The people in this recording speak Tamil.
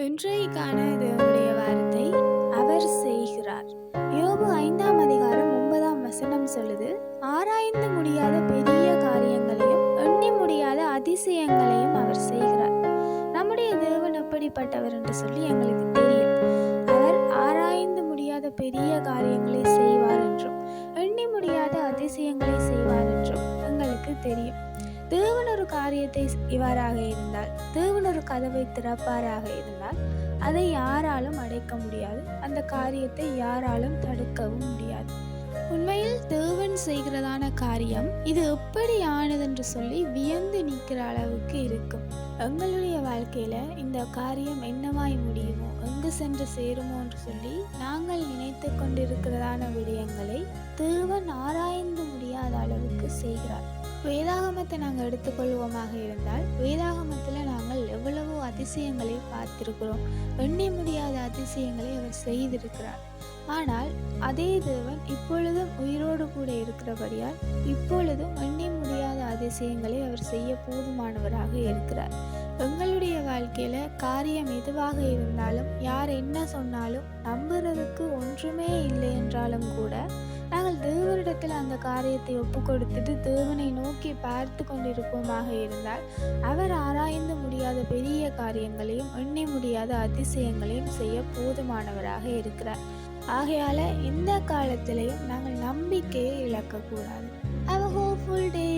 இன்றைக்கான தேவனுடைய வார்த்தை அவர் செய்கிறார். யோபு 5ஆம் அதிகாரம் 9ஆம் வசனம் சொல்லுது, ஆராய்ந்து முடியாத பெரிய காரியங்களையும் எண்ணி முடியாத அதிசயங்களையும் அவர் செய்கிறார். நம்முடைய தேவன் எப்படிப்பட்டவர் என்று சொல்லி எங்களுக்கு தெரியும். அவர் ஆராய்ந்து முடியாத பெரிய காரியங்களை செய்வார் என்றும் எண்ணி முடியாத அதிசயங்களை செய்வார் என்றும் எங்களுக்கு தெரியும். தேவன் ஒரு காரியத்தை இவ்வாறாக இருந்தால், தேவன் ஒரு கதவை திறப்பாராக இருந்தால், அதை யாராலும் அடைக்க முடியாது. அந்த காரியத்தை யாராலும் தடுக்கவும் முடியாது. உண்மையில் தேவன் செய்கிறதான காரியம் இது எப்படி ஆனதென்று சொல்லி வியந்து நிற்கிற அளவுக்கு இருக்கும். எங்களுடைய வாழ்க்கையில இந்த காரியம் என்னமாய் முடியுமோ, எங்கு சென்று சேருமோ என்று சொல்லி நாங்கள் நினைத்து கொண்டிருக்கிறதான விடயங்களை தேவன் ஆராய்ந்து முடியாத அளவுக்கு செய்கிறார். வேதாகமத்தை நாங்கள் எடுத்துக்கொள்வோமாக இருந்தால், வேதாகமத்தில் நாங்கள் எவ்வளவோ அதிசயங்களை பார்த்திருக்கிறோம். எண்ணி முடியாத அதிசயங்களை அவர் செய்திருக்கிறார். ஆனால் அதே தேவன் இப்பொழுதும் உயிரோடு கூட இருக்கிறபடியால் இப்பொழுதும் எண்ணி முடியாத அதிசயங்களை அவர் செய்ய போதுமானவராக இருக்கிறார். எங்களுடைய வாழ்க்கையில காரியம் எதுவாக இருந்தாலும், யார் என்ன சொன்னாலும் நம்புறதுக்கு ஒன்றுமே இல்லை என்றாலும் கூட நாங்கள் தேவனிடத்தில் அந்த காரியத்தை ஒப்பு கொடுத்துட்டு தேவனை நோக்கி பார்த்து கொண்டிருப்போமாக இருந்தால், அவர் ஆராய்ந்து முடியாத பெரிய காரியங்களையும் எண்ணி முடியாத அதிசயங்களையும் செய்ய போதுமானவராக இருக்கிறார். ஆகையால எந்த காலத்திலையும் நாங்கள் நம்பிக்கையை இழக்கக்கூடாது. Have a hopeful day.